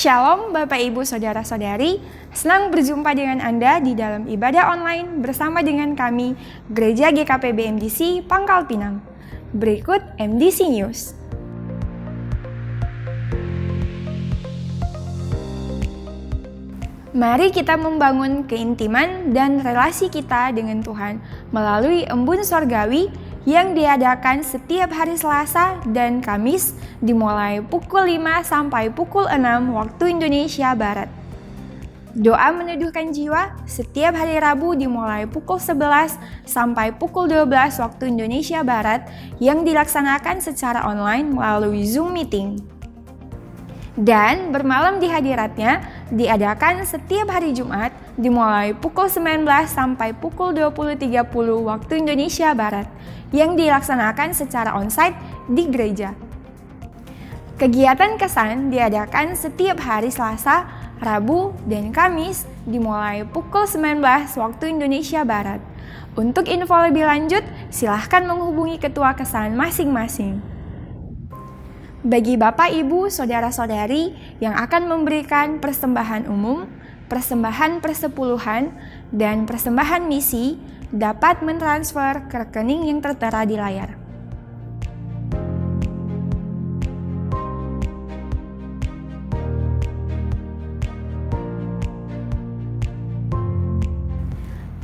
Shalom Bapak Ibu Saudara-saudari, senang berjumpa dengan Anda di dalam ibadah online bersama dengan kami, Gereja GKP BMDC Pangkal Pinang. Berikut MDC News. Mari kita membangun keintiman dan relasi kita dengan Tuhan melalui embun sorgawi yang diadakan setiap hari Selasa dan Kamis dimulai pukul 5 sampai pukul 6 waktu Indonesia Barat. Doa meneduhkan jiwa setiap hari Rabu dimulai pukul 11 sampai pukul 12 waktu Indonesia Barat yang dilaksanakan secara online melalui Zoom Meeting. Dan bermalam di hadiratnya diadakan setiap hari Jumat dimulai pukul 19 sampai pukul 20.30 waktu Indonesia Barat yang dilaksanakan secara onsite di gereja. Kegiatan kesan diadakan setiap hari Selasa, Rabu, dan Kamis dimulai pukul 19 waktu Indonesia Barat. Untuk info lebih lanjut, silahkan menghubungi ketua kesan masing-masing. Bagi Bapak, Ibu, Saudara-saudari yang akan memberikan persembahan umum, persembahan persepuluhan, dan persembahan misi, dapat mentransfer ke rekening yang tertera di layar.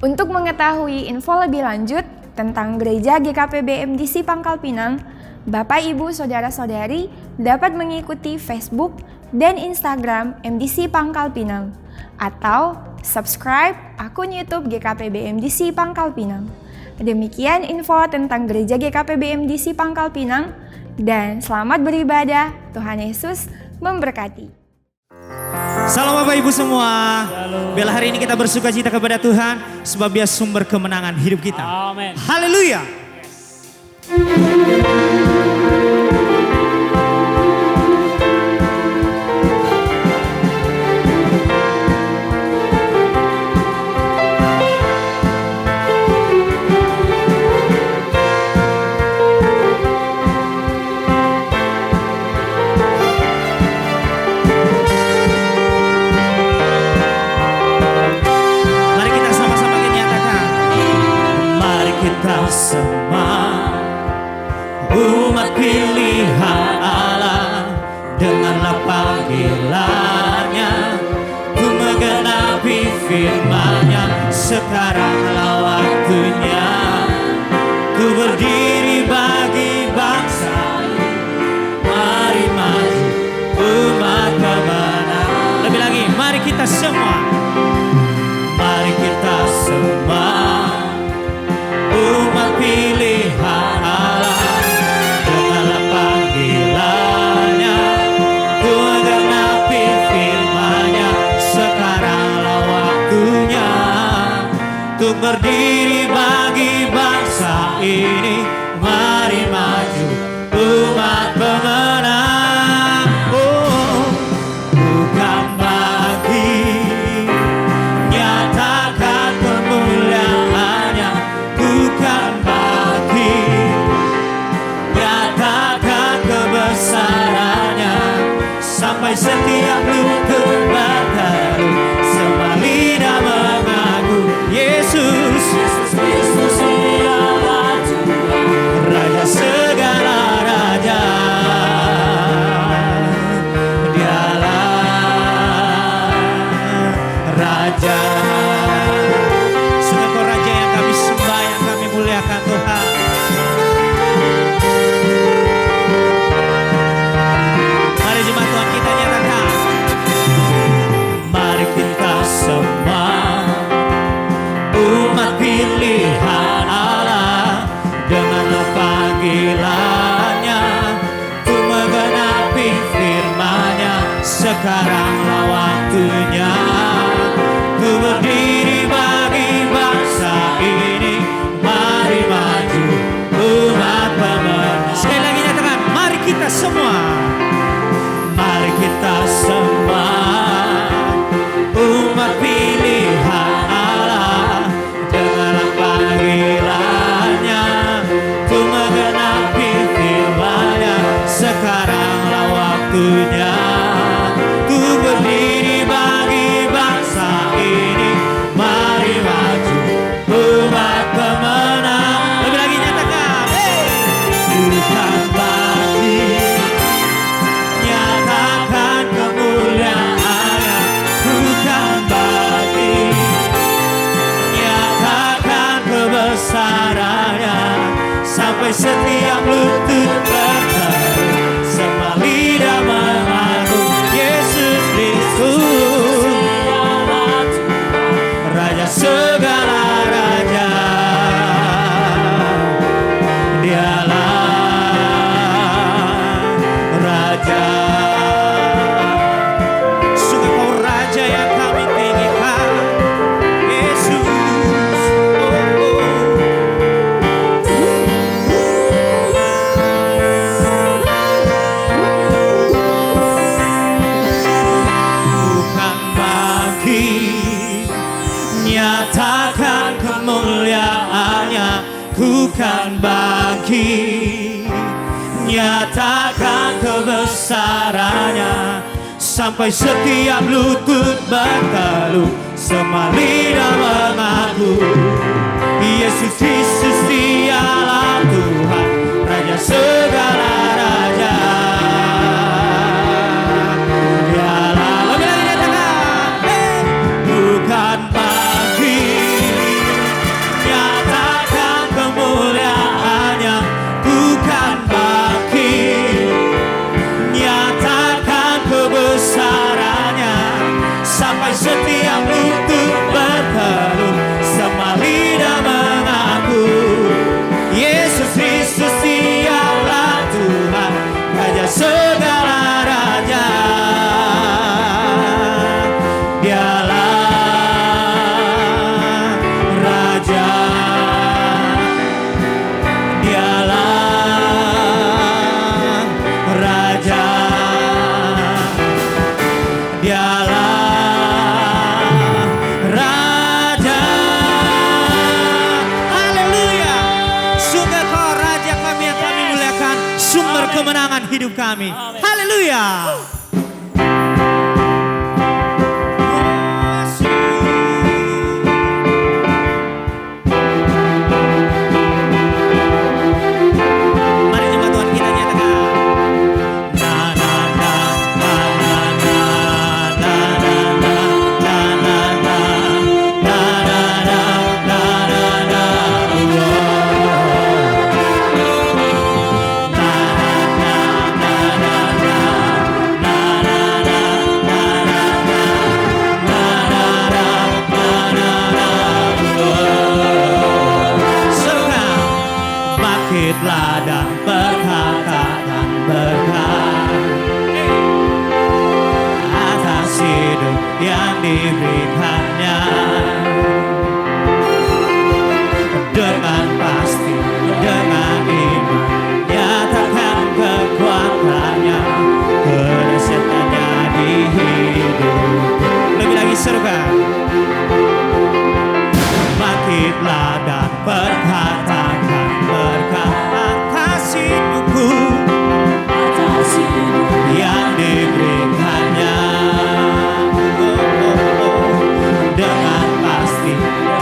Untuk mengetahui info lebih lanjut tentang Gereja GKP BMDC Pangkal Pinang, Bapak, Ibu, Saudara-saudari dapat mengikuti Facebook dan Instagram MDC Pangkal Pinang atau subscribe akun YouTube GKP BMDC Pangkal Pinang. Demikian info tentang Gereja GKP BMDC Pangkal Pinang dan selamat beribadah. Tuhan Yesus memberkati. Salam Bapak Ibu semua. Bila hari ini kita bersuka cita kepada Tuhan sebab Dia sumber kemenangan hidup kita. Amin. Haleluya. Semua umat pilihan Allah, denganlah panggilannya, ku menggenapi firman-Nya. Sekaranglah waktunya, ku berdiri bagi bangsa. Mari maju umat kemenangan. Lebih lagi, mari kita semua, mari kita semua umat pilihan Allah, denganlah panggilannya, ku menggenapi firman-Nya. Sekaranglah waktunya, untuk berdiri bagi bangsa ini. Mari maju umat pemenang. Oh, bukan bagi nyatakan kemuliaan-Nya, bukan bagi nyatakan kebesaran-Nya, sampai setiap lutut berteru, semua lidah mengaku Yesus Kristus ialah Tuhan, Raja segala raja. Dialah Raja. Sungguh Kau Raja yang kami sembah, yang kami muliakan Tuhan. Mari jemaat Tuhan kita nyatakan, mari kita semua umat pilihan Allah, denganlah panggilannya, ku menggenapi firman-Nya. Sekaranglah waktunya, ku berdiri setiap lutut berteru, semua lidah mengaku Yesus Kristus, Raja segala raja. Dialah Raja. Sungguh Kau Raja yang kami tinggikan, Yesus. Bukan bangkit, nyatakan kemuliaannya. Bukan bangkit, nyatakan kebesarannya. Sampai setiap lutut berteru, semua lidah mengaku Yesus Kristus dialah Tuhan, Raja segala raja. Dialah, lebih lagi nyatakan, bukan bangkit, nyatakan kemuliaannya. Bukan bangkit, nyatakan kebesarannya. Sampai setiap lutut berteru, semua lidah mengaku Yesus Kristus dialah Tuhan, Raja segala raja. Dialah Raja, dialah Raja, dialah Raja. Haleluya. Sungguh Kau Raja kami yang kami muliakan, sumber kemenangan hidup kami. Haleluya. Mari jemaat Tuhan kita nyatakan. Na na na na na na na na na na na na na na na na. Bangkitlah dan berkatakan berkat atas hidup yang diberikannya. Dengan pasti, dengan iman, nyatakan kekuatannya, kedahsyatannya di hidupku. Lebih lagi serukan. Bangkitlah dan berkatakan berkat atas hidupku, yang diberikannya. Dengan pasti,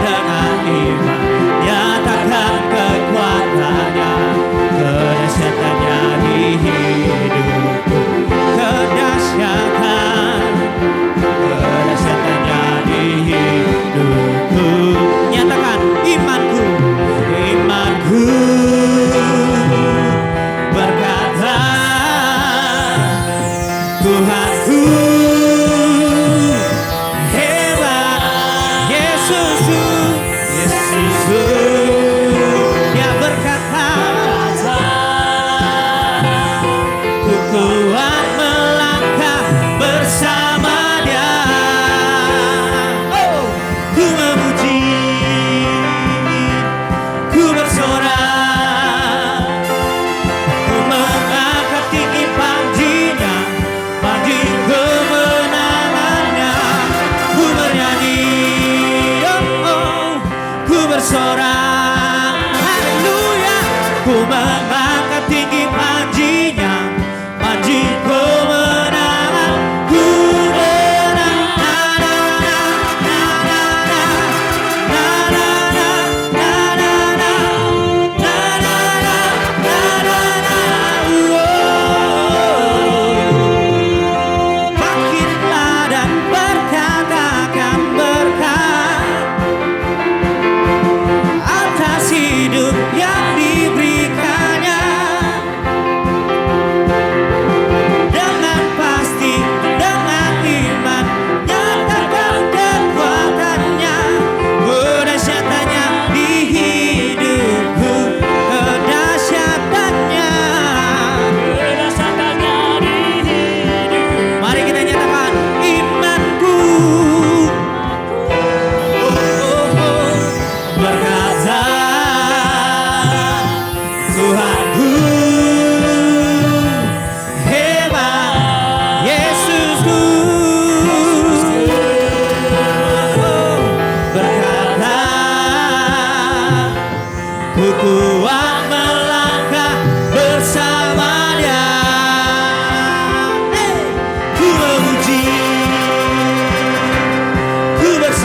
dengan iman, nyatakan kekuatannya.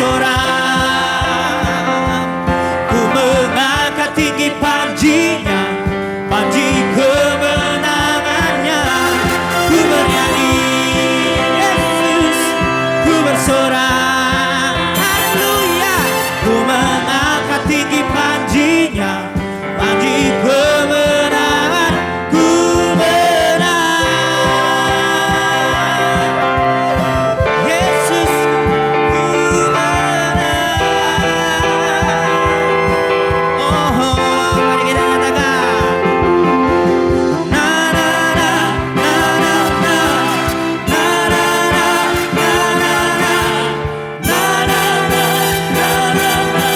bersorak, ku mengangkat tinggi panjinya, panji kemenangannya. Ku bernyanyi Yesus, ku bersorak, haleluya. Ku mengangkat tinggi panjinya, panji kemenangan. Ku menang, Yesus, ku menang. Oh, mari kita katakan, na na na na na na, na na na na na na, na na na na na.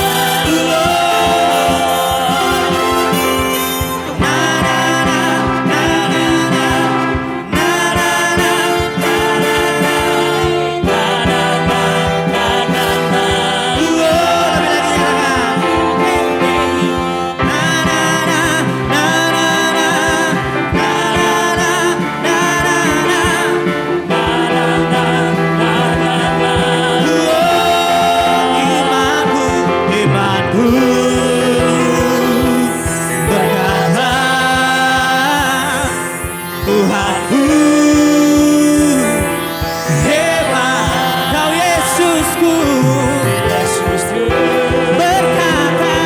Tuhanku hebat, Kau Yesusku, berkata,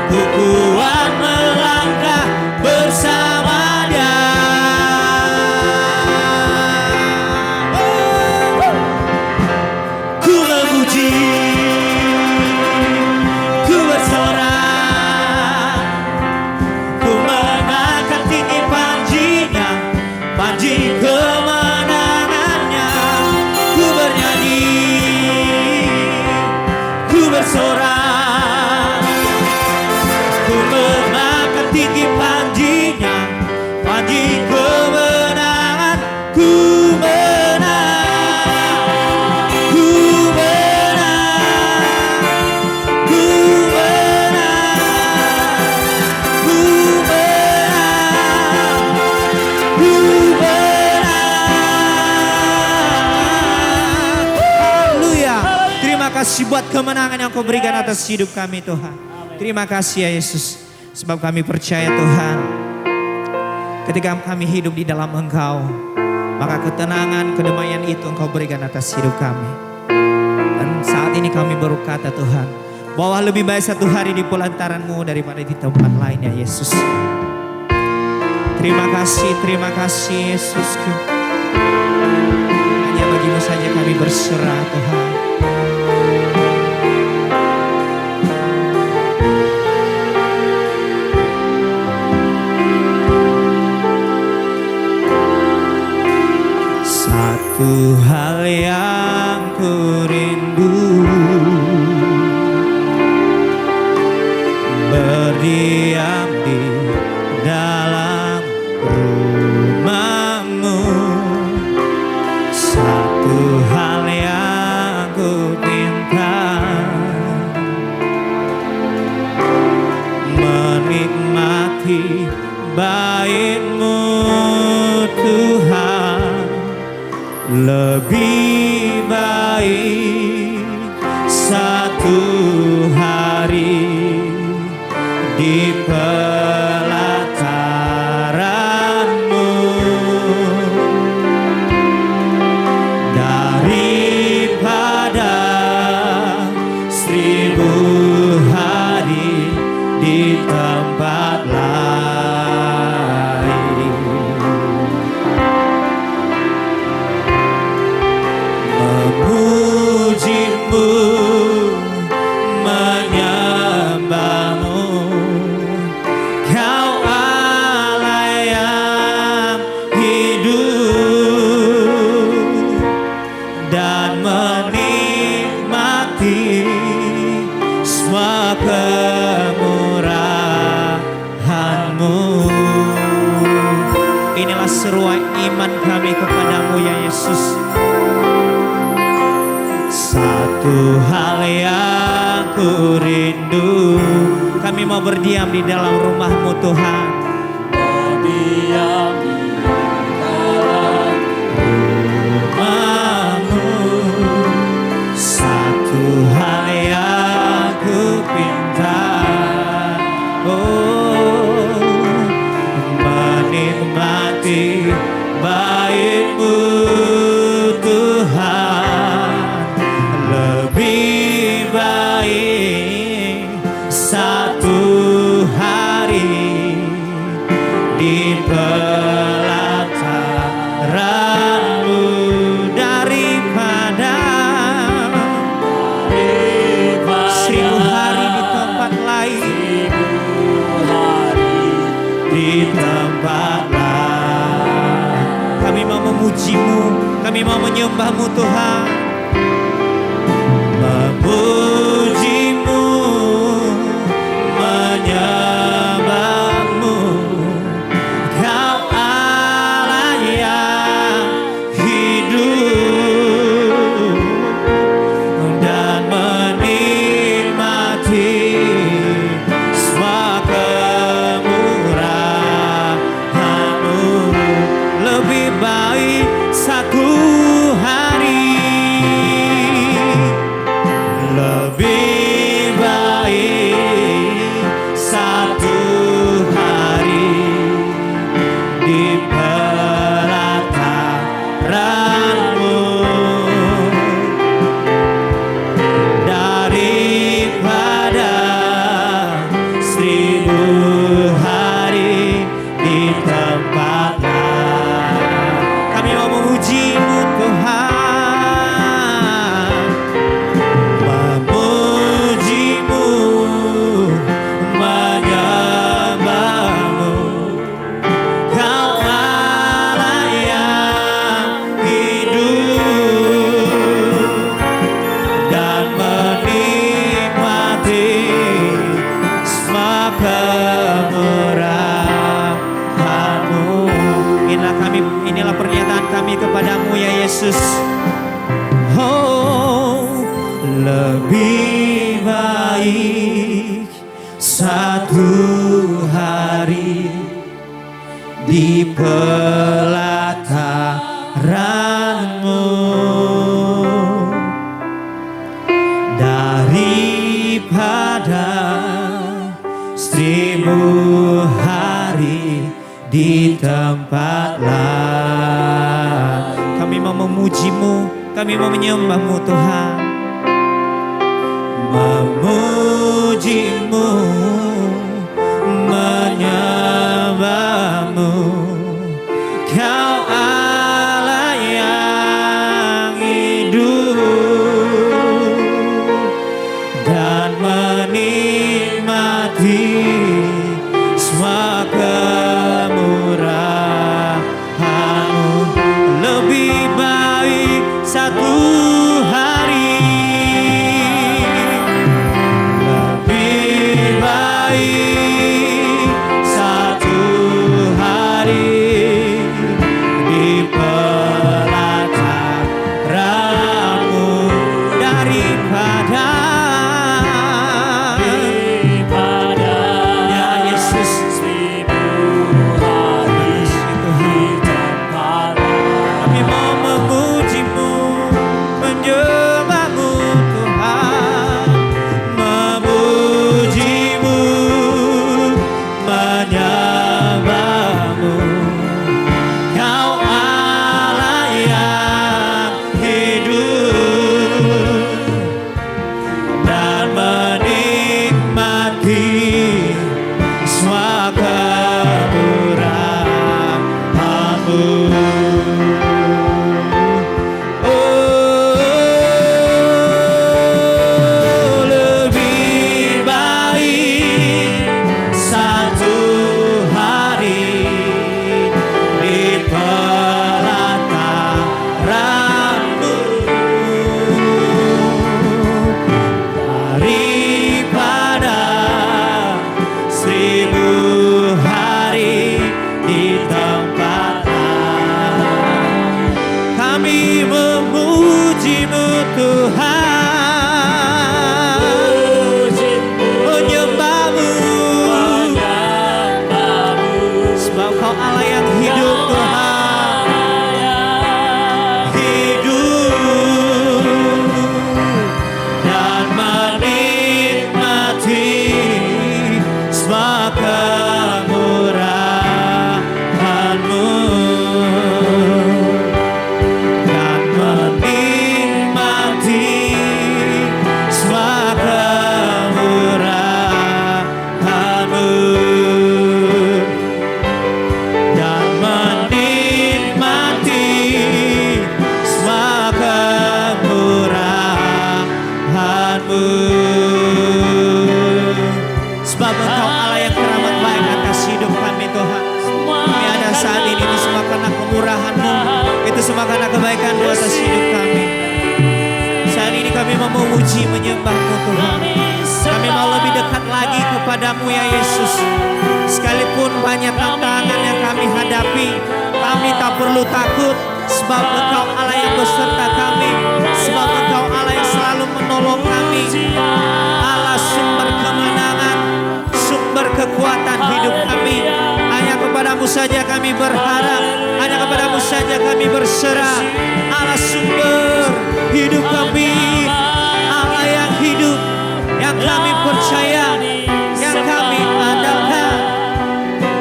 ku kuat melangkah bersama Dia. Ku memuji, ku bersorak, ku mengangkat tinggi panjinya, panji kemenangannya. Ku bernyanyi, ku bersorak, ku mengangkat tinggi panjinya, panji kemenangan. Ku menang, ku menang, ku menang, ku menang, ku menang. Haleluya. Terima kasih buat kemenangan yang Kau berikan atas hidup kami Tuhan. Terima kasih ya Yesus. Sebab kami percaya Tuhan, ketika kami hidup di dalam Engkau, maka ketenangan, kedamaian itu Engkau berikan atas hidup kami. Dan saat ini kami berkata Tuhan, bahwa lebih baik satu hari di pelantaran-Mu daripada di tempat lain ya Yesus. Terima kasih Yesusku. Hanya bagi-Mu saja kami berserah Tuhan. Satu hal yang ku rindu, berdiam di dalam rumah-Mu. Satu hal yang ku minta, menikmati bait-Mu Tuhan. Lebih baik satu hari di pelataran-Mu daripada 1000 hari di tempat lain. Memuji-Mu, menyembah-Mu, Kau Allah yang hidup, dan menikmati semua kemurahan-Mu. Inilah seruan iman kami kepadamu ya Yesus. Satu hal yang ku rindu, kami mau berdiam di dalam rumah-Mu Tuhan. Berdiam di dalam rumah Kami mau menyembah-Mu Tuhan, memuji-Mu, menyembah-Mu. Kau Allah yang hidup dan menikmati semua kemurahan-Mu. Lebih baik satu hari, lebih baik satu hari di pelataran-Mu daripada 1000 hari di tempat lain. Kami mau memuji-Mu Tuhan, memuji-Mu, menyembah-Mu. Kau Allah yang hidup dan menikmati semua kemurahan-Mu. Inilah pernyataan kami kepadamu ya Yesus. Oh, lebih baik satu hari di pelataran-Mu daripada 1000 hari di tempat lain. Kami mau memuji-Mu, kami mau menyembah-Mu Tuhan, memuji-Mu, menyembah-Mu. Kau Allah yang hidup dan menikmati semua kemurahan-Mu. Lebih baik satu hari, lebih baik memuji menyembah-Mu Tuhan. Kami mau lebih dekat lagi kepada-Mu ya Yesus. Sekalipun banyak tantangan yang kami hadapi, kami tak perlu takut, sebab Engkau Allah yang beserta kami, sebab Engkau Allah yang selalu menolong kami. Allah sumber kemenangan, sumber kekuatan hidup kami. Hanya kepada-Mu saja kami berharap, hanya kepada-Mu saja kami berserah. Allah sumber hidup kami, Allah yang hidup, yang kami percaya, yang kami andalkan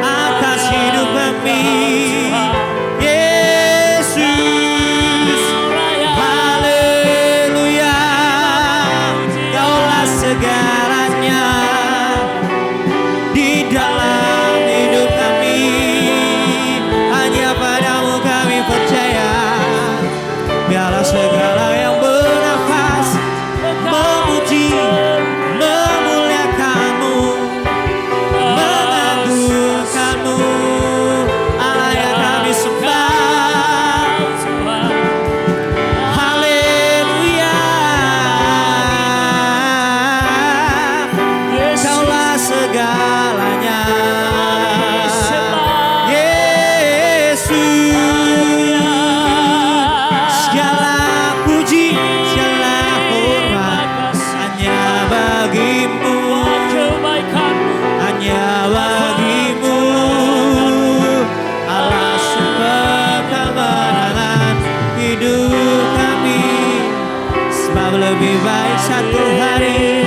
atas hidup kami. Yesus, haleluya, Kaulah segalanya di dalam hidup kami. Hanya padamu kami percaya. Biarlah segala yang bernafas memuji, memuliakan-Mu, mengagungkan-Mu, Allah yang kami sembah. Haleluya, Kaulah segalanya. Yesus, segala puji, segala hormat hanya bagi-Mu, hanya bagi-Mu. Allah sumber kemenangan hidup kami. Sebab lebih baik satu hari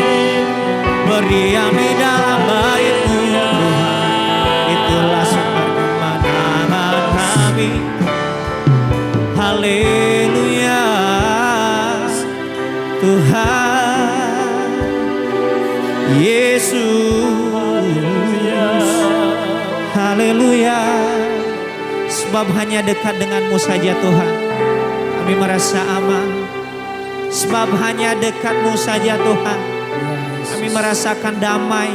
berdiam di dalam bait-Mu Tuhan. Itulah sumber kemenangan kami. Haleluya, Tuhan Yesus. Haleluya. Sebab hanya dekat dengan-Mu saja Tuhan kami merasa aman. Sebab hanya dekat-Mu saja Tuhan kami merasakan damai,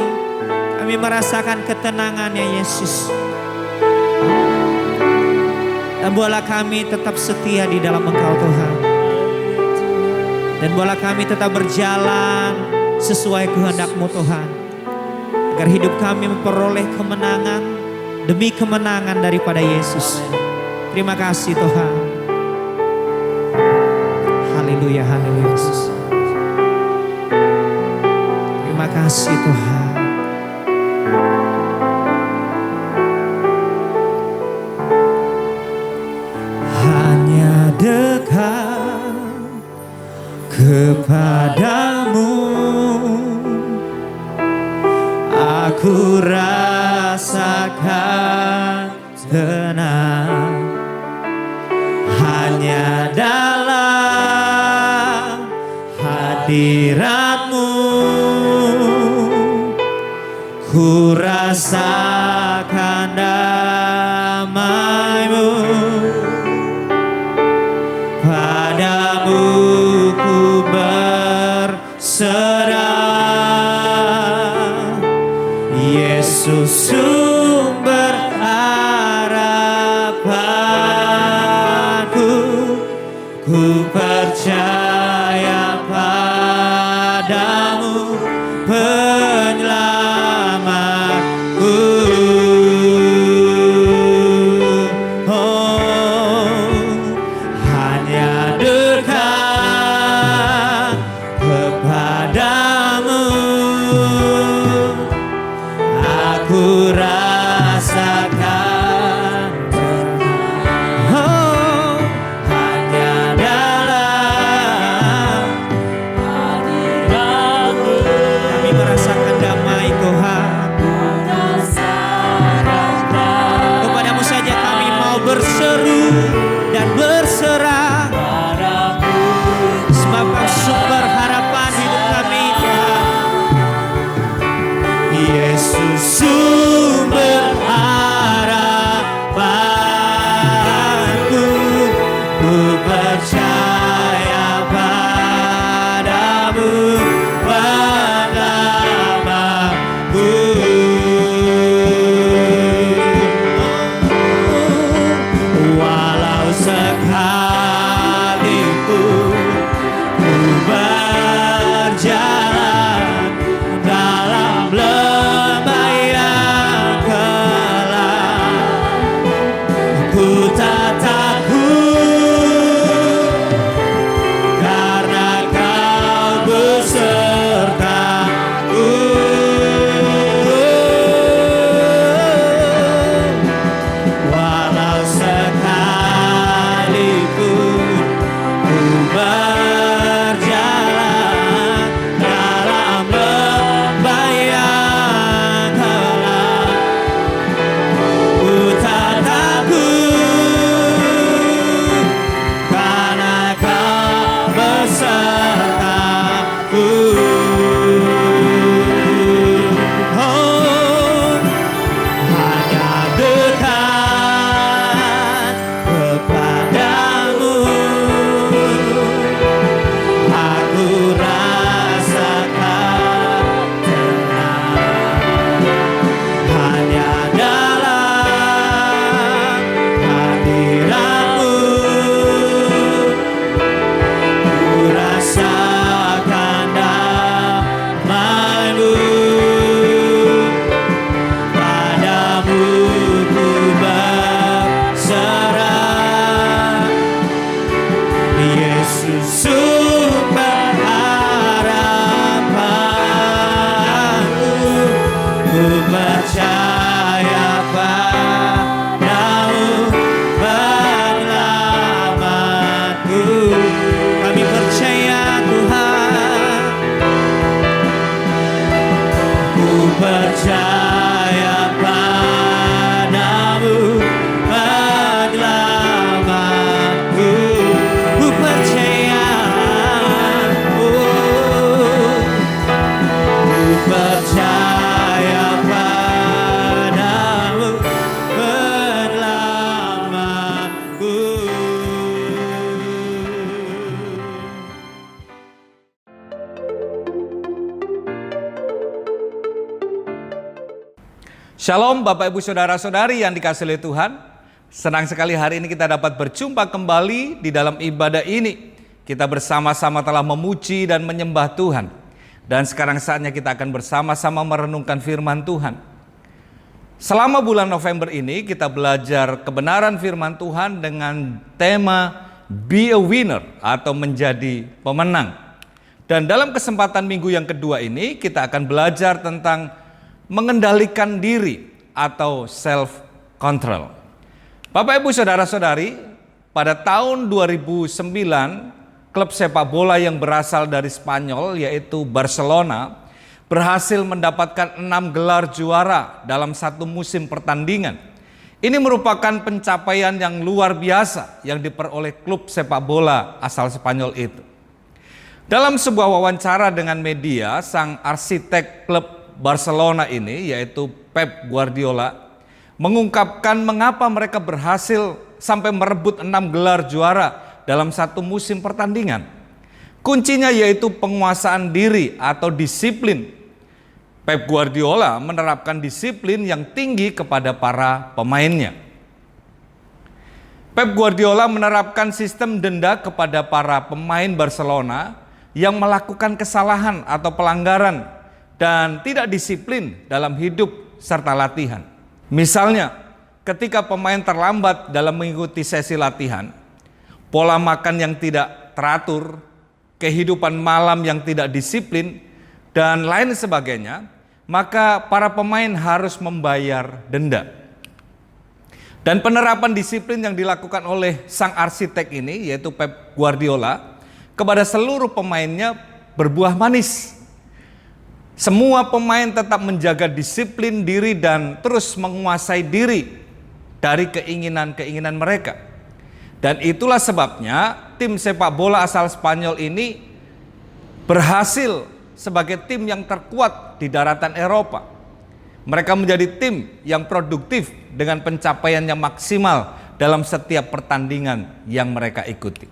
kami merasakan ketenangan ya Yesus. Dan bolehlah kami tetap setia di dalam Engkau Tuhan. Dan bolehlah kami tetap berjalan sesuai kehendak-Mu Tuhan. Agar hidup kami memperoleh kemenangan demi kemenangan daripada Yesus. Terima kasih Tuhan. Haleluya, haleluya Yesus. Terima kasih Tuhan. Hanya dekat kepadamu aku rasakan tenang. Hanya dalam hadirat-Mu ku rasakan damai-Mu. Padamu ku berserah, Yesus sumber harapanku. Ku percaya padamu penyelamatku. Hanya dekat kepadamu aku rasakan hanya dalam hadirat-Mu kami merasakan damai Tuhan. Kepadamu saja kami mau berseru dan berserah, sebab Kau sumber harapan hidup kami Tuhan. Yesus sumber harapanku, ku percaya padamu penyelamatku. Walau sekalipun ku sumber harapanku. Ku percaya padamu, penyelamatku. Kami percaya Tuhan, ku percaya padamu, penyelamatku. Ku percaya, ku percaya padamu, penyelamatku. Shalom Bapak Ibu Saudara-saudari yang dikasihi oleh Tuhan. Senang sekali hari ini kita dapat berjumpa kembali di dalam ibadah ini. Kita bersama-sama telah memuji dan menyembah Tuhan. Dan sekarang saatnya kita akan bersama-sama merenungkan firman Tuhan. Selama bulan November ini kita belajar kebenaran firman Tuhan dengan tema Be a Winner atau menjadi pemenang. Dan dalam kesempatan minggu yang kedua ini kita akan belajar tentang mengendalikan diri atau self control. Bapak Ibu Saudara-saudari, pada tahun 2009 klub sepak bola yang berasal dari Spanyol yaitu Barcelona berhasil mendapatkan 6 gelar juara dalam satu musim pertandingan. Ini merupakan pencapaian yang luar biasa yang diperoleh klub sepak bola asal Spanyol itu. Dalam sebuah wawancara dengan media, sang arsitek klub Barcelona ini yaitu Pep Guardiola mengungkapkan mengapa mereka berhasil sampai merebut 6 gelar juara dalam satu musim pertandingan. Kuncinya yaitu penguasaan diri atau disiplin. Pep Guardiola menerapkan disiplin yang tinggi kepada para pemainnya. Pep Guardiola menerapkan sistem denda kepada para pemain Barcelona yang melakukan kesalahan atau pelanggaran dan tidak disiplin dalam hidup serta latihan. Misalnya, ketika pemain terlambat dalam mengikuti sesi latihan, pola makan yang tidak teratur, kehidupan malam yang tidak disiplin, dan lain sebagainya, maka para pemain harus membayar denda. Dan penerapan disiplin yang dilakukan oleh sang arsitek ini, yaitu Pep Guardiola, kepada seluruh pemainnya berbuah manis. Semua pemain tetap menjaga disiplin diri dan terus menguasai diri dari keinginan-keinginan mereka. Dan itulah sebabnya tim sepak bola asal Spanyol ini berhasil sebagai tim yang terkuat di daratan Eropa. Mereka menjadi tim yang produktif dengan pencapaian yang maksimal dalam setiap pertandingan yang mereka ikuti.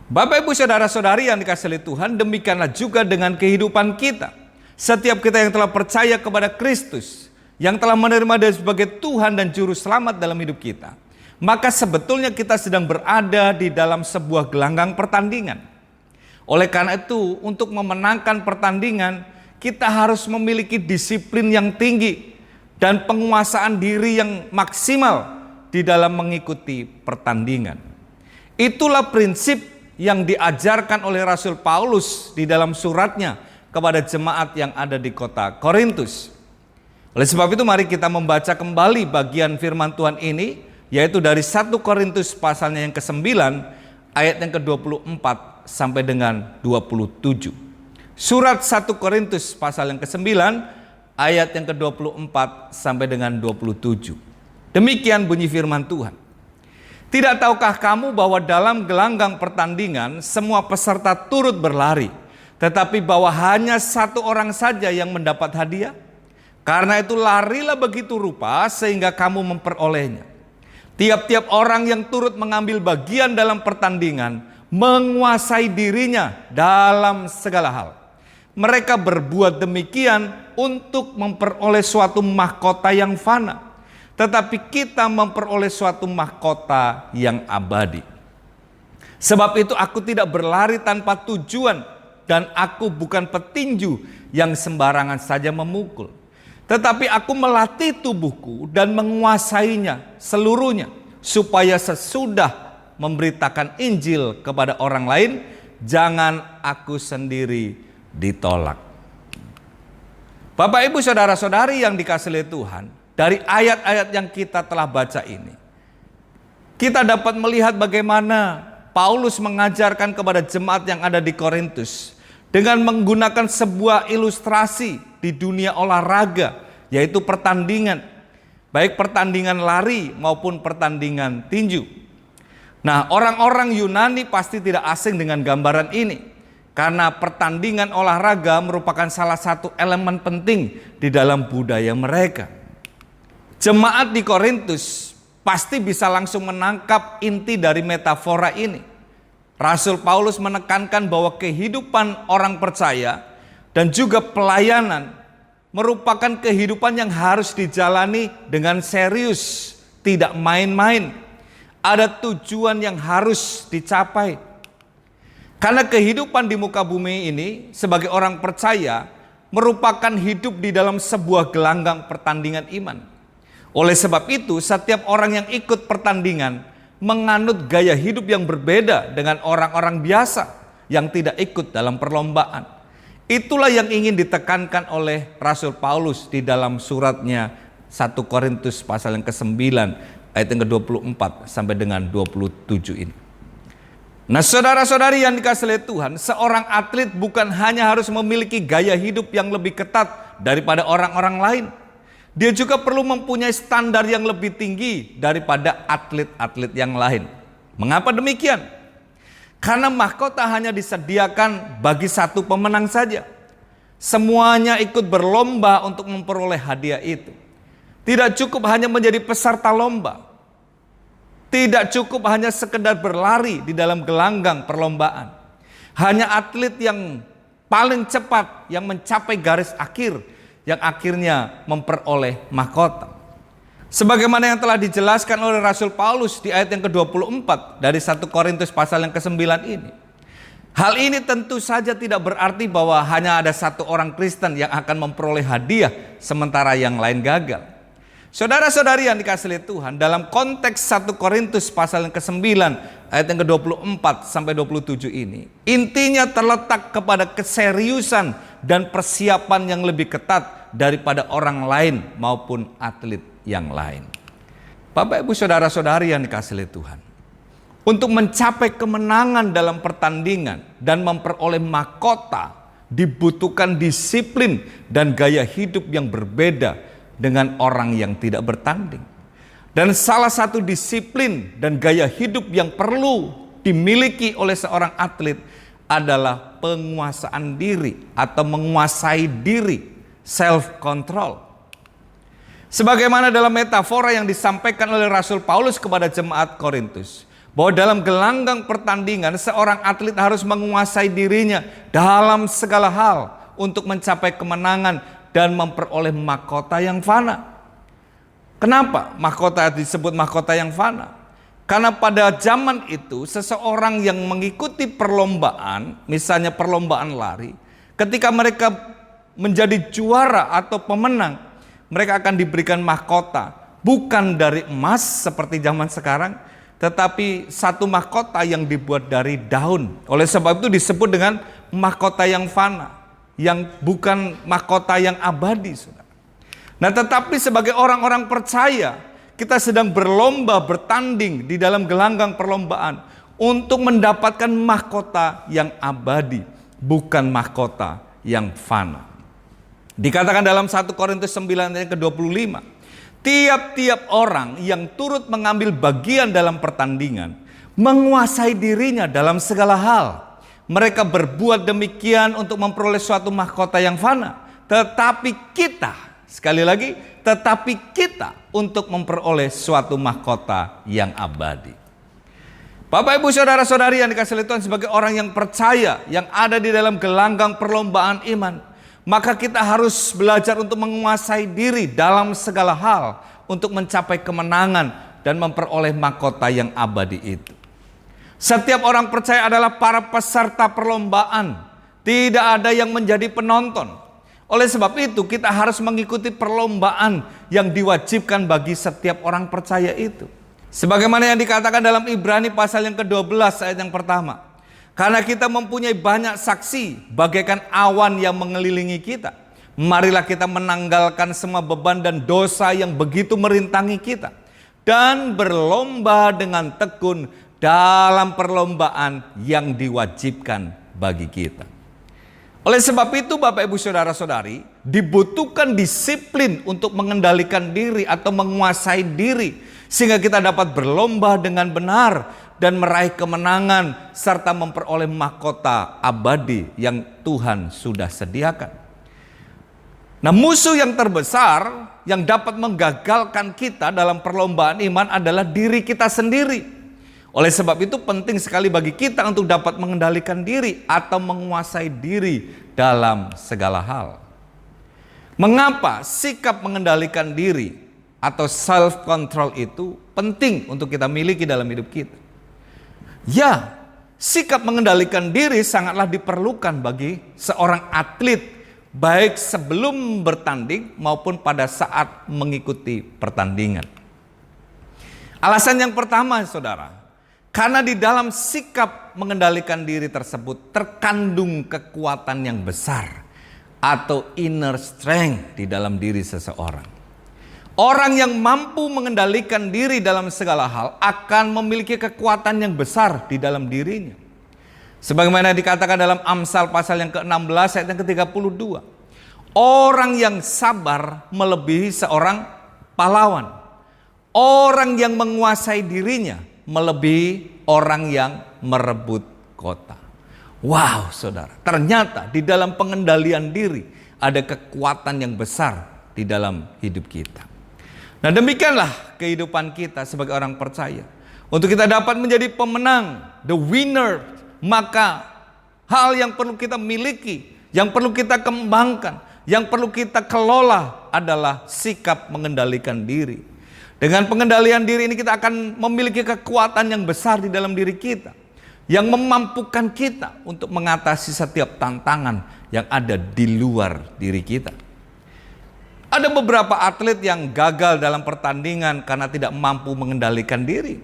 Bapak Ibu Saudara-saudari yang dikasihi Tuhan, demikianlah juga dengan kehidupan kita. Setiap kita yang telah percaya kepada Kristus, yang telah menerima Dia sebagai Tuhan dan Juru Selamat dalam hidup kita, maka sebetulnya kita sedang berada di dalam sebuah gelanggang pertandingan. Oleh karena itu, untuk memenangkan pertandingan, kita harus memiliki disiplin yang tinggi dan penguasaan diri yang maksimal di dalam mengikuti pertandingan. Itulah prinsip yang diajarkan oleh Rasul Paulus di dalam suratnya kepada jemaat yang ada di kota Korintus. Oleh sebab itu mari kita membaca kembali bagian firman Tuhan ini, yaitu dari 1 Korintus pasalnya yang ke-9 ayat yang ke-24 sampai dengan 27. Surat 1 Korintus pasal yang ke-9 ayat yang ke-24 sampai dengan 27. Demikian bunyi firman Tuhan. Tidak tahukah kamu bahwa dalam gelanggang pertandingan semua peserta turut berlari, tetapi bahwa hanya satu orang saja yang mendapat hadiah? Karena itu larilah begitu rupa sehingga kamu memperolehnya. Tiap-tiap orang yang turut mengambil bagian dalam pertandingan menguasai dirinya dalam segala hal. Mereka berbuat demikian untuk memperoleh suatu mahkota yang fana, tetapi kita memperoleh suatu mahkota yang abadi. Sebab itu aku tidak berlari tanpa tujuan, dan aku bukan petinju yang sembarangan saja memukul. Tetapi aku melatih tubuhku dan menguasainya seluruhnya, supaya sesudah memberitakan Injil kepada orang lain, jangan aku sendiri ditolak. Bapak, Ibu, saudara-saudari yang dikasihi oleh Tuhan, dari ayat-ayat yang kita telah baca ini, kita dapat melihat bagaimana Paulus mengajarkan kepada jemaat yang ada di Korintus dengan menggunakan sebuah ilustrasi di dunia olahraga, yaitu pertandingan, baik pertandingan lari maupun pertandingan tinju. Nah, orang-orang Yunani pasti tidak asing dengan gambaran ini, karena pertandingan olahraga merupakan salah satu elemen penting di dalam budaya mereka. Jemaat di Korintus pasti bisa langsung menangkap inti dari metafora ini. Rasul Paulus menekankan bahwa kehidupan orang percaya dan juga pelayanan merupakan kehidupan yang harus dijalani dengan serius, tidak main-main. Ada tujuan yang harus dicapai. Karena kehidupan di muka bumi ini sebagai orang percaya merupakan hidup di dalam sebuah gelanggang pertandingan iman. Oleh sebab itu, setiap orang yang ikut pertandingan menganut gaya hidup yang berbeda dengan orang-orang biasa yang tidak ikut dalam perlombaan. Itulah yang ingin ditekankan oleh Rasul Paulus di dalam suratnya 1 Korintus pasal yang ke-9 ayat yang ke-24 sampai dengan 27 ini. Nah, saudara-saudari yang dikasihi oleh Tuhan, seorang atlet bukan hanya harus memiliki gaya hidup yang lebih ketat daripada orang-orang lain. Dia juga perlu mempunyai standar yang lebih tinggi daripada atlet-atlet yang lain. Mengapa demikian? Karena mahkota hanya disediakan bagi satu pemenang saja. Semuanya ikut berlomba untuk memperoleh hadiah itu. Tidak cukup hanya menjadi peserta lomba. Tidak cukup hanya sekedar berlari di dalam gelanggang perlombaan. Hanya atlet yang paling cepat yang mencapai garis akhir yang akhirnya memperoleh mahkota. Sebagaimana yang telah dijelaskan oleh Rasul Paulus di ayat yang ke-24 dari 1 Korintus pasal yang ke-9 ini. Hal ini tentu saja tidak berarti bahwa hanya ada satu orang Kristen yang akan memperoleh hadiah sementara yang lain gagal. Saudara-saudari yang dikasihi oleh Tuhan, dalam konteks 1 Korintus pasal yang ke-9 ayat yang ke-24 sampai 27 ini, intinya terletak kepada keseriusan dan persiapan yang lebih ketat daripada orang lain maupun atlet yang lain. Bapak, Ibu, saudara-saudari yang dikasihi oleh Tuhan, untuk mencapai kemenangan dalam pertandingan dan memperoleh mahkota dibutuhkan disiplin dan gaya hidup yang berbeda dengan orang yang tidak bertanding. Dan salah satu disiplin dan gaya hidup yang perlu dimiliki oleh seorang atlet adalah penguasaan diri atau menguasai diri, self control. Sebagaimana dalam metafora yang disampaikan oleh Rasul Paulus kepada jemaat Korintus, bahwa dalam gelanggang pertandingan seorang atlet harus menguasai dirinya dalam segala hal untuk mencapai kemenangan dan memperoleh mahkota yang fana. Kenapa mahkota disebut mahkota yang fana? Karena pada zaman itu seseorang yang mengikuti perlombaan, misalnya perlombaan lari, ketika mereka menjadi juara atau pemenang, mereka akan diberikan mahkota, bukan dari emas seperti zaman sekarang, tetapi satu mahkota yang dibuat dari daun. Oleh sebab itu disebut dengan mahkota yang fana, yang bukan mahkota yang abadi, saudara. Nah, tetapi sebagai orang-orang percaya, kita sedang berlomba bertanding di dalam gelanggang perlombaan untuk mendapatkan mahkota yang abadi, bukan mahkota yang fana. Dikatakan dalam 1 Korintus 9 ayat ke-25, tiap-tiap orang yang turut mengambil bagian dalam pertandingan menguasai dirinya dalam segala hal. Mereka berbuat demikian untuk memperoleh suatu mahkota yang fana. Tetapi kita, sekali lagi, tetapi kita untuk memperoleh suatu mahkota yang abadi. Bapak, Ibu, saudara-saudari yang dikasihi Tuhan, sebagai orang yang percaya, yang ada di dalam gelanggang perlombaan iman, maka kita harus belajar untuk menguasai diri dalam segala hal untuk mencapai kemenangan dan memperoleh mahkota yang abadi itu. Setiap orang percaya adalah para peserta perlombaan. Tidak ada yang menjadi penonton. Oleh sebab itu kita harus mengikuti perlombaan yang diwajibkan bagi setiap orang percaya itu. Sebagaimana yang dikatakan dalam Ibrani pasal yang ke-12 ayat yang pertama. Karena kita mempunyai banyak saksi bagaikan awan yang mengelilingi kita. Marilah kita menanggalkan semua beban dan dosa yang begitu merintangi kita. Dan berlomba dengan tekun dalam perlombaan yang diwajibkan bagi kita. Oleh sebab itu Bapak Ibu Saudara-saudari, dibutuhkan disiplin untuk mengendalikan diri atau menguasai diri, sehingga kita dapat berlomba dengan benar dan meraih kemenangan serta memperoleh mahkota abadi yang Tuhan sudah sediakan. Nah, musuh yang terbesar yang dapat menggagalkan kita dalam perlombaan iman adalah diri kita sendiri. Oleh sebab itu penting sekali bagi kita untuk dapat mengendalikan diri atau menguasai diri dalam segala hal. Mengapa sikap mengendalikan diri atau self control itu penting untuk kita miliki dalam hidup kita? Ya, sikap mengendalikan diri sangatlah diperlukan bagi seorang atlet, baik sebelum bertanding maupun pada saat mengikuti pertandingan. Alasan yang pertama, saudara, karena di dalam sikap mengendalikan diri tersebut terkandung kekuatan yang besar atau inner strength di dalam diri seseorang. Orang yang mampu mengendalikan diri dalam segala hal akan memiliki kekuatan yang besar di dalam dirinya. Sebagaimana dikatakan dalam Amsal pasal yang ke-16 ayat yang ke-32. Orang yang sabar melebihi seorang pahlawan. Orang yang menguasai dirinya melebihi orang yang merebut kota. Wow, saudara, ternyata di dalam pengendalian diri ada kekuatan yang besar di dalam hidup kita. Nah, demikianlah kehidupan kita sebagai orang percaya. Untuk kita dapat menjadi pemenang, the winner, maka hal yang perlu kita miliki, yang perlu kita kembangkan, yang perlu kita kelola adalah sikap mengendalikan diri. Dengan pengendalian diri ini kita akan memiliki kekuatan yang besar di dalam diri kita, yang memampukan kita untuk mengatasi setiap tantangan yang ada di luar diri kita. Ada beberapa atlet yang gagal dalam pertandingan karena tidak mampu mengendalikan diri,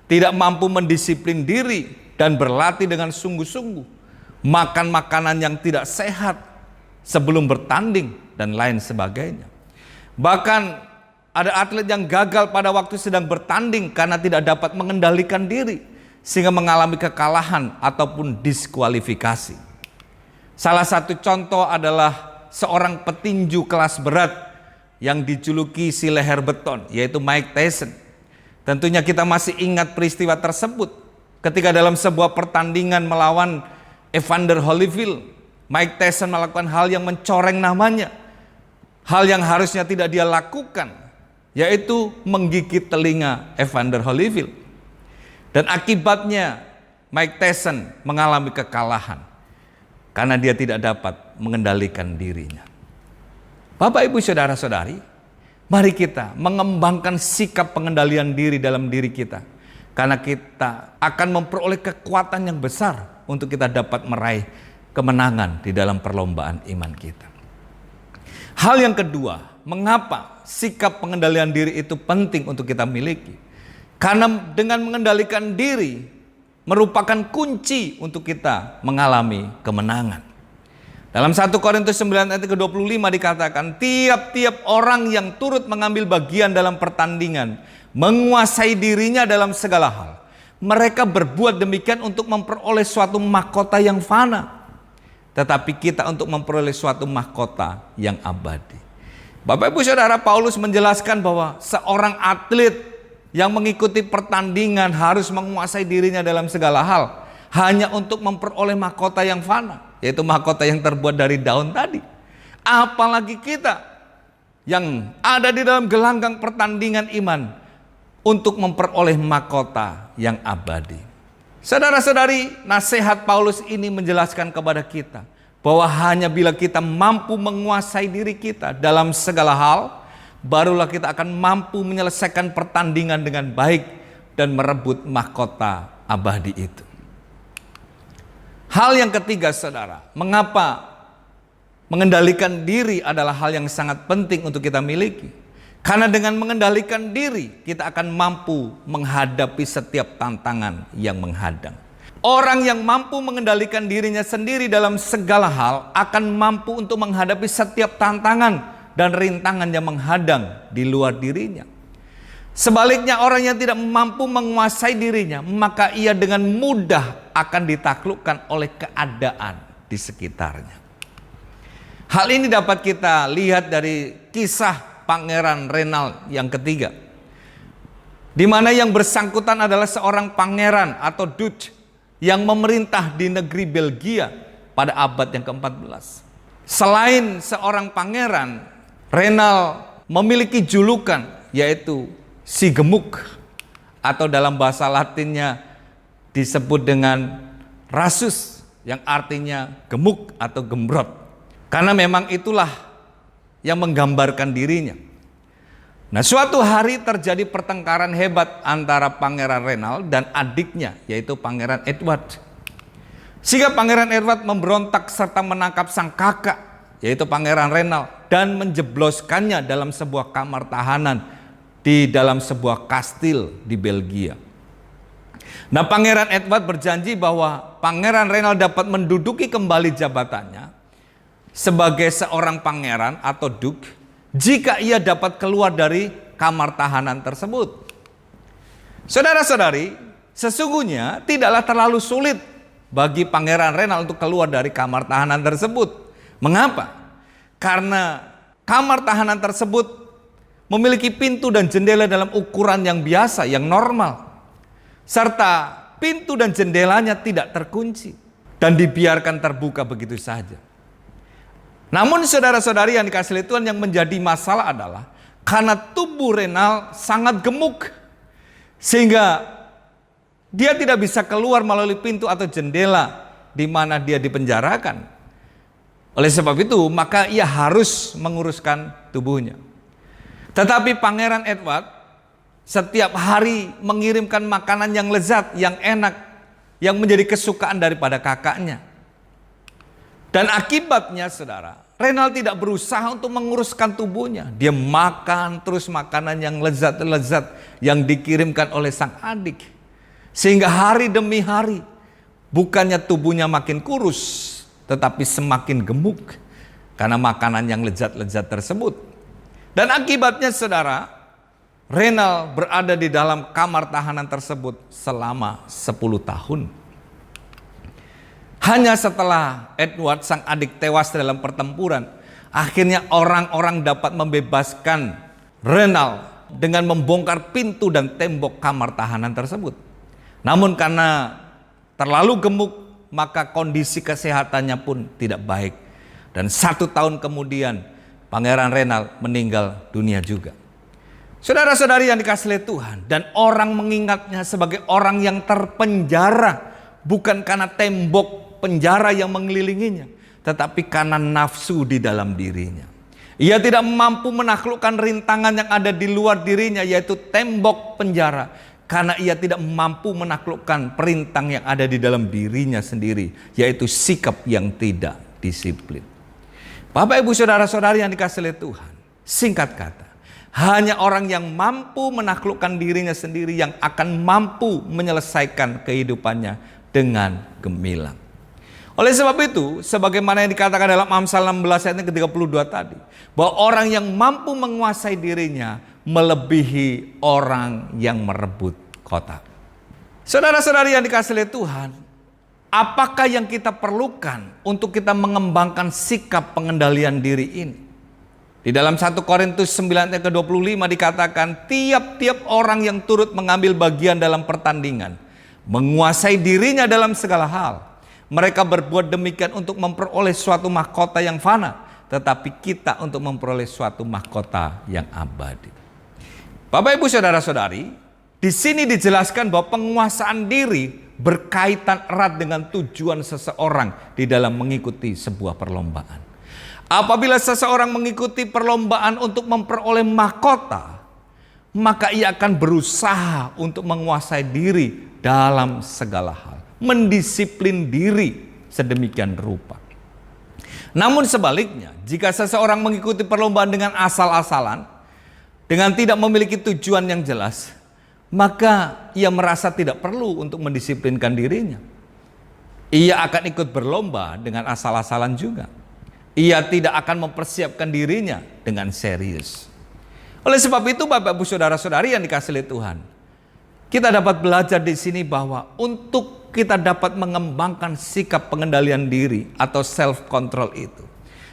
tidak mampu mendisiplin diri dan berlatih dengan sungguh-sungguh, makan makanan yang tidak sehat sebelum bertanding dan lain sebagainya. Bahkan ada atlet yang gagal pada waktu sedang bertanding karena tidak dapat mengendalikan diri sehingga mengalami kekalahan ataupun diskualifikasi. Salah satu contoh adalah seorang petinju kelas berat yang dijuluki si leher beton, yaitu Mike Tyson. Tentunya kita masih ingat peristiwa tersebut ketika dalam sebuah pertandingan melawan Evander Holyfield, Mike Tyson melakukan hal yang mencoreng namanya, hal yang harusnya tidak dia lakukan, yaitu menggigit telinga Evander Holyfield. Dan akibatnya Mike Tyson mengalami kekalahan karena dia tidak dapat mengendalikan dirinya. Bapak, Ibu, Saudara-saudari, mari kita mengembangkan sikap pengendalian diri dalam diri kita, karena kita akan memperoleh kekuatan yang besar untuk kita dapat meraih kemenangan di dalam perlombaan iman kita. Hal yang kedua, mengapa sikap pengendalian diri itu penting untuk kita miliki? Karena dengan mengendalikan diri merupakan kunci untuk kita mengalami kemenangan. Dalam 1 Korintus 9 ayat ke-25 dikatakan, tiap-tiap orang yang turut mengambil bagian dalam pertandingan menguasai dirinya dalam segala hal. Mereka berbuat demikian untuk memperoleh suatu mahkota yang fana, tetapi kita untuk memperoleh suatu mahkota yang abadi. Bapak, Ibu, Saudara, Paulus menjelaskan bahwa seorang atlet yang mengikuti pertandingan harus menguasai dirinya dalam segala hal hanya untuk memperoleh mahkota yang fana, yaitu mahkota yang terbuat dari daun tadi. Apalagi kita yang ada di dalam gelanggang pertandingan iman untuk memperoleh mahkota yang abadi. Saudara-saudari, nasihat Paulus ini menjelaskan kepada kita bahwa hanya bila kita mampu menguasai diri kita dalam segala hal, barulah kita akan mampu menyelesaikan pertandingan dengan baik dan merebut mahkota abadi itu. Hal yang ketiga, saudara, mengapa mengendalikan diri adalah hal yang sangat penting untuk kita miliki? Karena dengan mengendalikan diri, kita akan mampu menghadapi setiap tantangan yang menghadang. Orang yang mampu mengendalikan dirinya sendiri dalam segala hal akan mampu untuk menghadapi setiap tantangan dan rintangan yang menghadang di luar dirinya. Sebaliknya, orang yang tidak mampu menguasai dirinya, maka ia dengan mudah akan ditaklukkan oleh keadaan di sekitarnya. Hal ini dapat kita lihat dari kisah Pangeran Renald yang ketiga, di mana yang bersangkutan adalah seorang pangeran atau Dutch yang memerintah di negeri Belgia pada abad yang ke-14. Selain seorang pangeran, Renald memiliki julukan yaitu si gemuk, atau dalam bahasa Latinnya disebut dengan rasus, yang artinya gemuk atau gembrot. Karena memang itulah yang menggambarkan dirinya. Nah, suatu hari terjadi pertengkaran hebat antara Pangeran Renald dan adiknya, yaitu Pangeran Edward. Sehingga Pangeran Edward memberontak serta menangkap sang kakak, yaitu Pangeran Renald, dan menjebloskannya dalam sebuah kamar tahanan di dalam sebuah kastil di Belgia. Nah, Pangeran Edward berjanji bahwa Pangeran Renald dapat menduduki kembali jabatannya sebagai seorang pangeran atau duke jika ia dapat keluar dari kamar tahanan tersebut. Saudara-saudari, sesungguhnya tidaklah terlalu sulit bagi Pangeran Renald untuk keluar dari kamar tahanan tersebut. Mengapa? Karena kamar tahanan tersebut memiliki pintu dan jendela dalam ukuran yang biasa, yang normal. Serta pintu dan jendelanya tidak terkunci dan dibiarkan terbuka begitu saja. Namun saudara-saudari yang dikasihi Tuhan, yang menjadi masalah adalah karena tubuh Renald sangat gemuk, sehingga dia tidak bisa keluar melalui pintu atau jendela di mana dia dipenjarakan. Oleh sebab itu, maka ia harus menguruskan tubuhnya. Tetapi Pangeran Edward setiap hari mengirimkan makanan yang lezat, yang enak, yang menjadi kesukaan daripada kakaknya. Dan akibatnya, saudara, Renald tidak berusaha untuk menguruskan tubuhnya. Dia makan terus makanan yang lezat-lezat yang dikirimkan oleh sang adik. Sehingga hari demi hari, bukannya tubuhnya makin kurus, tetapi semakin gemuk karena makanan yang lezat-lezat tersebut. Dan akibatnya, saudara, Renald berada di dalam kamar tahanan tersebut selama 10 tahun. Hanya setelah Edward sang adik tewas dalam pertempuran, akhirnya orang-orang dapat membebaskan Renald dengan membongkar pintu dan tembok kamar tahanan tersebut. Namun karena terlalu gemuk, maka kondisi kesehatannya pun tidak baik. Dan 1 tahun kemudian Pangeran Renald meninggal dunia juga. Saudara-saudari yang dikasihi Tuhan, dan orang mengingatnya sebagai orang yang terpenjara, bukan karena tembok penjara yang mengelilinginya, tetapi karena nafsu di dalam dirinya. Ia tidak mampu menaklukkan rintangan yang ada di luar dirinya, yaitu tembok penjara, karena ia tidak mampu menaklukkan perintang yang ada di dalam dirinya sendiri, yaitu sikap yang tidak disiplin. Bapak, Ibu, saudara-saudari yang dikasihi Tuhan, singkat kata, hanya orang yang mampu menaklukkan dirinya sendiri yang akan mampu menyelesaikan kehidupannya dengan gemilang. Oleh sebab itu, sebagaimana yang dikatakan dalam Amsal 16 ayat ke-32 tadi, bahwa orang yang mampu menguasai dirinya melebihi orang yang merebut kota. Saudara-saudari yang dikasihi Tuhan, apakah yang kita perlukan untuk kita mengembangkan sikap pengendalian diri ini? Di dalam 1 Korintus 9 ayat ke-25 dikatakan, tiap-tiap orang yang turut mengambil bagian dalam pertandingan menguasai dirinya dalam segala hal. Mereka berbuat demikian untuk memperoleh suatu mahkota yang fana, tetapi kita untuk memperoleh suatu mahkota yang abadi. Bapak, Ibu, saudara-saudari, di sini dijelaskan bahwa penguasaan diri berkaitan erat dengan tujuan seseorang di dalam mengikuti sebuah perlombaan. Apabila seseorang mengikuti perlombaan untuk memperoleh mahkota, maka ia akan berusaha untuk menguasai diri dalam segala hal, mendisiplin diri sedemikian rupa. Namun sebaliknya, jika seseorang mengikuti perlombaan dengan asal-asalan, dengan tidak memiliki tujuan yang jelas, maka ia merasa tidak perlu untuk mendisiplinkan dirinya. Ia akan ikut berlomba dengan asal-asalan juga. Ia tidak akan mempersiapkan dirinya dengan serius. Oleh sebab itu, Bapak Ibu Saudara-saudari yang dikasihi oleh Tuhan, kita dapat belajar di sini bahwa untuk kita dapat mengembangkan sikap pengendalian diri atau self control itu,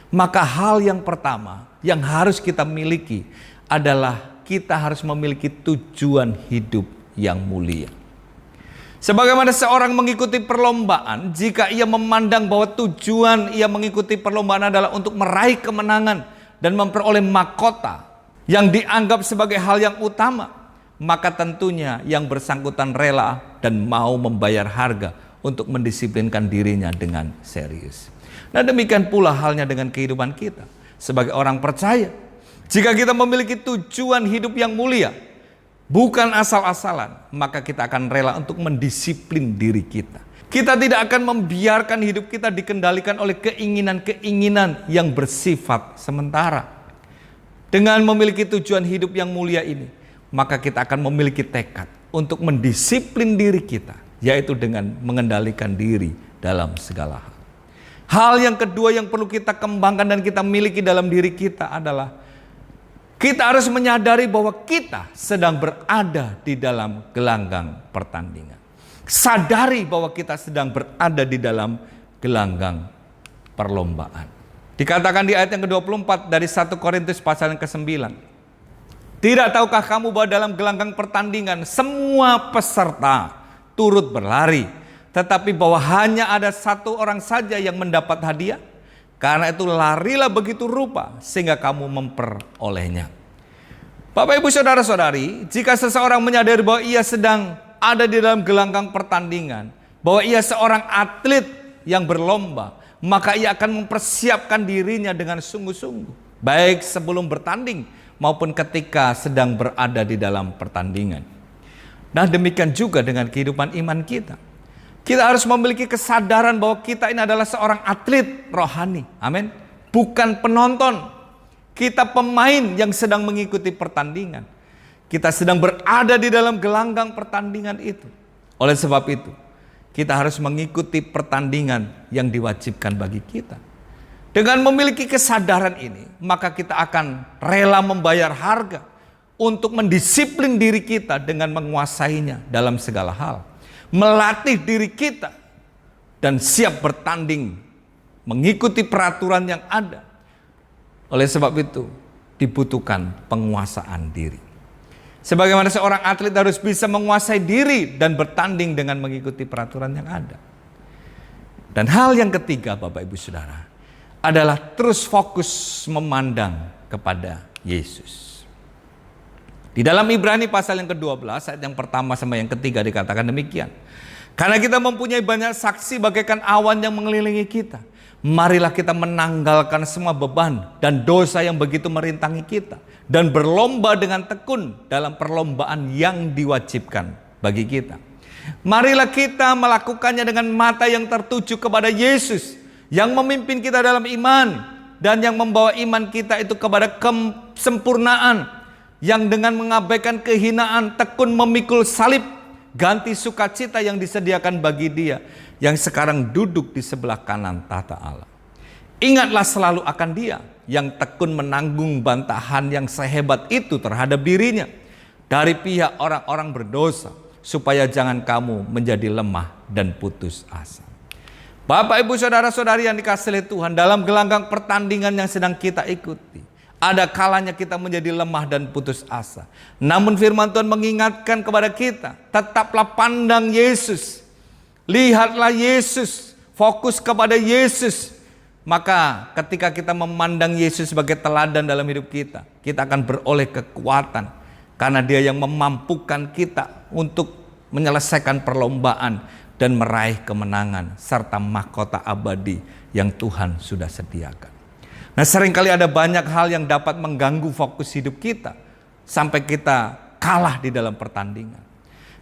maka hal yang pertama yang harus kita miliki adalah kita harus memiliki tujuan hidup yang mulia. Sebagaimana seorang mengikuti perlombaan, jika ia memandang bahwa tujuan ia mengikuti perlombaan adalah untuk meraih kemenangan dan memperoleh mahkota yang dianggap sebagai hal yang utama, maka tentunya yang bersangkutan rela dan mau membayar harga untuk mendisiplinkan dirinya dengan serius. Nah, demikian pula halnya dengan kehidupan kita sebagai orang percaya. Jika kita memiliki tujuan hidup yang mulia, bukan asal-asalan, maka kita akan rela untuk mendisiplin diri kita. Kita tidak akan membiarkan hidup kita dikendalikan oleh keinginan-keinginan yang bersifat sementara. Dengan memiliki tujuan hidup yang mulia ini, maka kita akan memiliki tekad untuk mendisiplin diri kita, yaitu dengan mengendalikan diri dalam segala hal. Hal yang kedua yang perlu kita kembangkan dan kita miliki dalam diri kita adalah kita harus menyadari bahwa kita sedang berada di dalam gelanggang pertandingan. Sadari bahwa kita sedang berada di dalam gelanggang perlombaan. Dikatakan di ayat yang ke-24 dari 1 Korintus pasal yang ke-9. Tidak tahukah kamu bahwa dalam gelanggang pertandingan semua peserta turut berlari, tetapi bahwa hanya ada satu orang saja yang mendapat hadiah? Karena itu larilah begitu rupa sehingga kamu memperolehnya. Bapak Ibu Saudara-saudari, jika seseorang menyadari bahwa ia sedang ada di dalam gelanggang pertandingan, bahwa ia seorang atlet yang berlomba, maka ia akan mempersiapkan dirinya dengan sungguh-sungguh, baik sebelum bertanding maupun ketika sedang berada di dalam pertandingan. Nah, demikian juga dengan kehidupan iman kita. Kita harus memiliki kesadaran bahwa kita ini adalah seorang atlet rohani. Amin. Bukan penonton. Kita pemain yang sedang mengikuti pertandingan. Kita sedang berada di dalam gelanggang pertandingan itu. Oleh sebab itu, kita harus mengikuti pertandingan yang diwajibkan bagi kita. Dengan memiliki kesadaran ini, maka kita akan rela membayar harga untuk mendisiplin diri kita dengan menguasainya dalam segala hal. Melatih diri kita dan siap bertanding mengikuti peraturan yang ada. Oleh sebab itu dibutuhkan penguasaan diri. Sebagaimana seorang atlet harus bisa menguasai diri dan bertanding dengan mengikuti peraturan yang ada. Dan hal yang ketiga, Bapak Ibu Saudara, adalah terus fokus memandang kepada Yesus. Di dalam Ibrani pasal yang ke-12, ayat yang pertama sampai yang ketiga dikatakan demikian. Karena kita mempunyai banyak saksi bagaikan awan yang mengelilingi kita, marilah kita menanggalkan semua beban dan dosa yang begitu merintangi kita, dan berlomba dengan tekun dalam perlombaan yang diwajibkan bagi kita. Marilah kita melakukannya dengan mata yang tertuju kepada Yesus, yang memimpin kita dalam iman, dan yang membawa iman kita itu kepada kesempurnaan, yang dengan mengabaikan kehinaan tekun memikul salib, ganti sukacita yang disediakan bagi Dia yang sekarang duduk di sebelah kanan tahta Allah. Ingatlah selalu akan Dia yang tekun menanggung bantahan yang sehebat itu terhadap dirinya dari pihak orang-orang berdosa, supaya jangan kamu menjadi lemah dan putus asa. Bapak Ibu Saudara-saudari yang dikasihi oleh Tuhan, dalam gelanggang pertandingan yang sedang kita ikuti, ada kalanya kita menjadi lemah dan putus asa. Namun firman Tuhan mengingatkan kepada kita, tetaplah pandang Yesus. Lihatlah Yesus, fokus kepada Yesus. Maka ketika kita memandang Yesus sebagai teladan dalam hidup kita, kita akan beroleh kekuatan. Karena Dia yang memampukan kita untuk menyelesaikan perlombaan dan meraih kemenangan serta mahkota abadi yang Tuhan sudah sediakan. Nah, seringkali ada banyak hal yang dapat mengganggu fokus hidup kita sampai kita kalah di dalam pertandingan.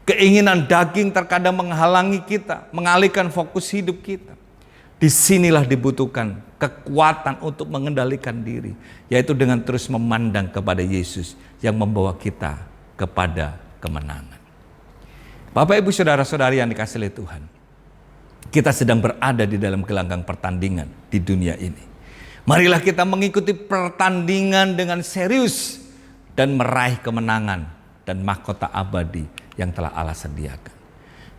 Keinginan daging terkadang menghalangi kita, mengalihkan fokus hidup kita. Disinilah dibutuhkan kekuatan untuk mengendalikan diri, yaitu dengan terus memandang kepada Yesus yang membawa kita kepada kemenangan. Bapak, Ibu, Saudara-saudari yang dikasihi oleh Tuhan, kita sedang berada di dalam gelanggang pertandingan di dunia ini. Marilah kita mengikuti pertandingan dengan serius dan meraih kemenangan dan mahkota abadi yang telah Allah sediakan.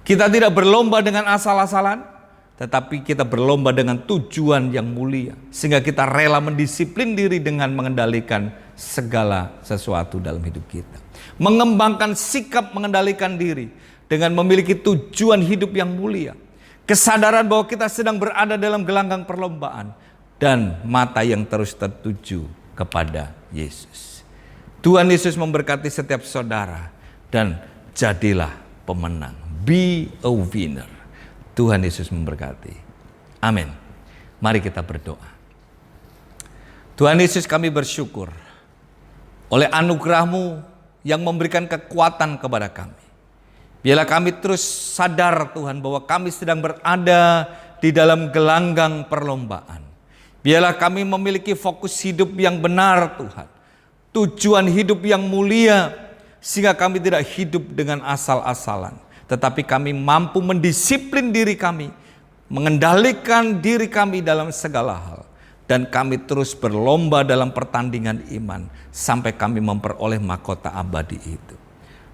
Kita tidak berlomba dengan asal-asalan, tetapi kita berlomba dengan tujuan yang mulia, sehingga kita rela mendisiplin diri dengan mengendalikan segala sesuatu dalam hidup kita. Mengembangkan sikap mengendalikan diri dengan memiliki tujuan hidup yang mulia. Kesadaran bahwa kita sedang berada dalam gelanggang perlombaan dan mata yang terus tertuju kepada Yesus. Tuhan Yesus memberkati setiap saudara dan jadilah pemenang. Be a winner. Tuhan Yesus memberkati. Amin. Mari kita berdoa. Tuhan Yesus, kami bersyukur oleh anugerah-Mu yang memberikan kekuatan kepada kami. Biarlah kami terus sadar Tuhan bahwa kami sedang berada di dalam gelanggang perlombaan. Biarlah kami memiliki fokus hidup yang benar Tuhan. Tujuan hidup yang mulia, sehingga kami tidak hidup dengan asal-asalan. Tetapi kami mampu mendisiplin diri kami, mengendalikan diri kami dalam segala hal. Dan kami terus berlomba dalam pertandingan iman sampai kami memperoleh mahkota abadi itu.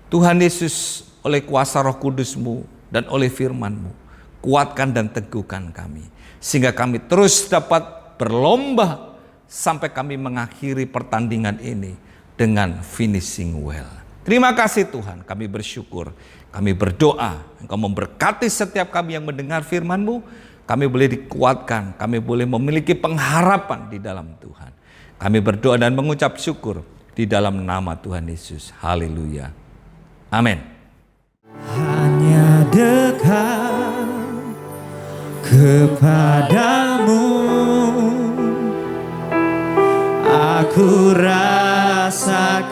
Tuhan Yesus, oleh kuasa Roh Kudus-Mu dan oleh firman-Mu, kuatkan dan teguhkan kami. Sehingga kami terus dapat berlomba sampai kami mengakhiri pertandingan ini dengan finishing well. Terima kasih Tuhan, kami bersyukur. Kami berdoa, Engkau memberkati setiap kami yang mendengar firman-Mu. Kami boleh dikuatkan, kami boleh memiliki pengharapan di dalam Tuhan. Kami berdoa dan mengucap syukur di dalam nama Tuhan Yesus. Haleluya. Amin. Hanya dekat kepadamu aku rasakan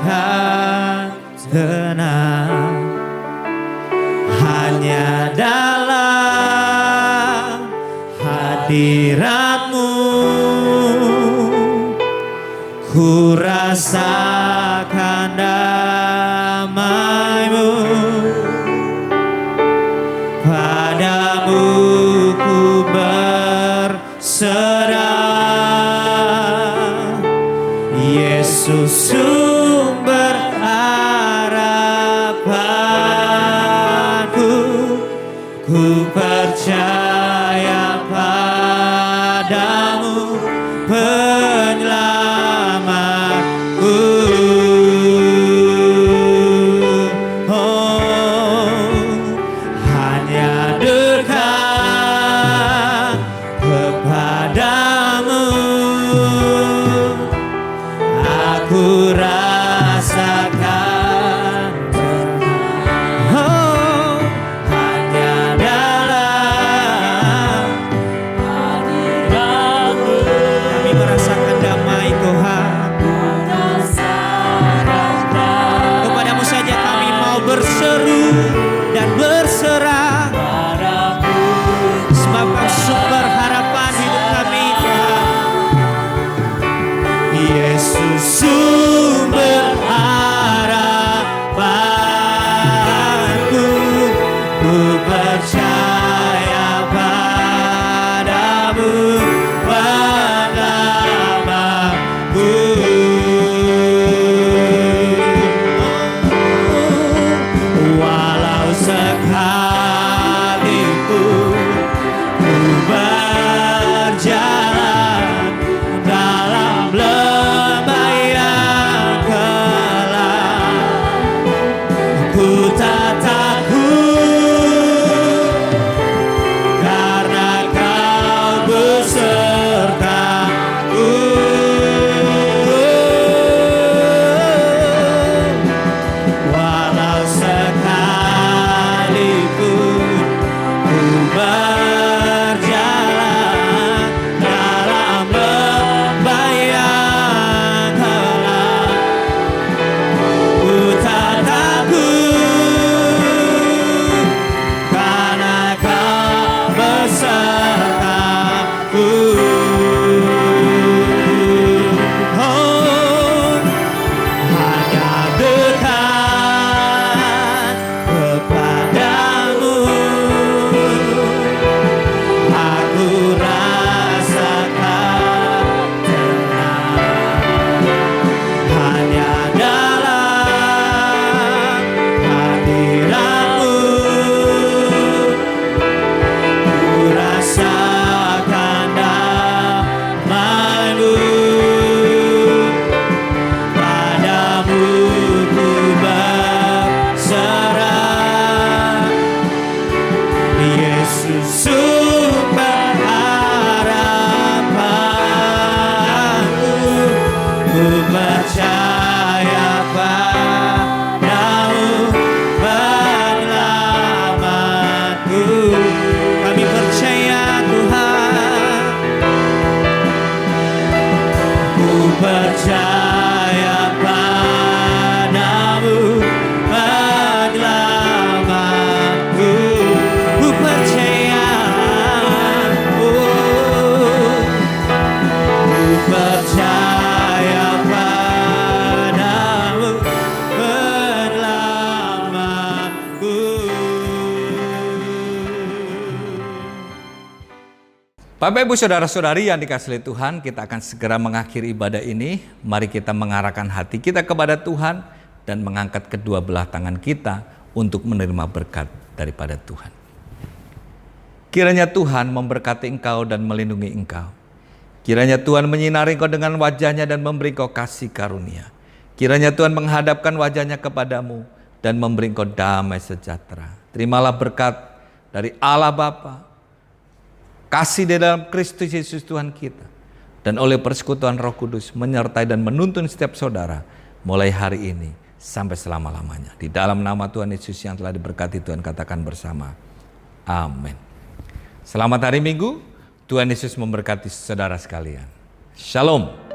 tenang. Hanya dalam hadirat-Mu ku rasakan damai-Mu. Padamu ku berserah, Yesus sumber harapanku. Ku percaya padamu, penyelamatku. Oh, hanya dekat kepadamu aku rasakan. Oh, hanya dalam hadirat-Mu kami merasa percaya padamu penyelamatku. Ku percaya, ku percaya padamu penyelamatku. Bapak Ibu Saudara-saudari yang dikasihi Tuhan, kita akan segera mengakhiri ibadah ini. Mari kita mengarahkan hati kita kepada Tuhan dan mengangkat kedua belah tangan kita untuk menerima berkat daripada Tuhan. Kiranya Tuhan memberkati engkau dan melindungi engkau. Kiranya Tuhan menyinari engkau dengan wajah-Nya dan memberi engkau kasih karunia. Kiranya Tuhan menghadapkan wajah-Nya kepadamu dan memberi engkau damai sejahtera. Terimalah berkat dari Allah Bapa, kasih di dalam Kristus Yesus Tuhan kita, dan oleh persekutuan Roh Kudus menyertai dan menuntun setiap saudara mulai hari ini sampai selama-lamanya. Di dalam nama Tuhan Yesus yang telah diberkati, Tuhan katakan bersama, amin. Selamat hari Minggu, Tuhan Yesus memberkati saudara sekalian. Shalom.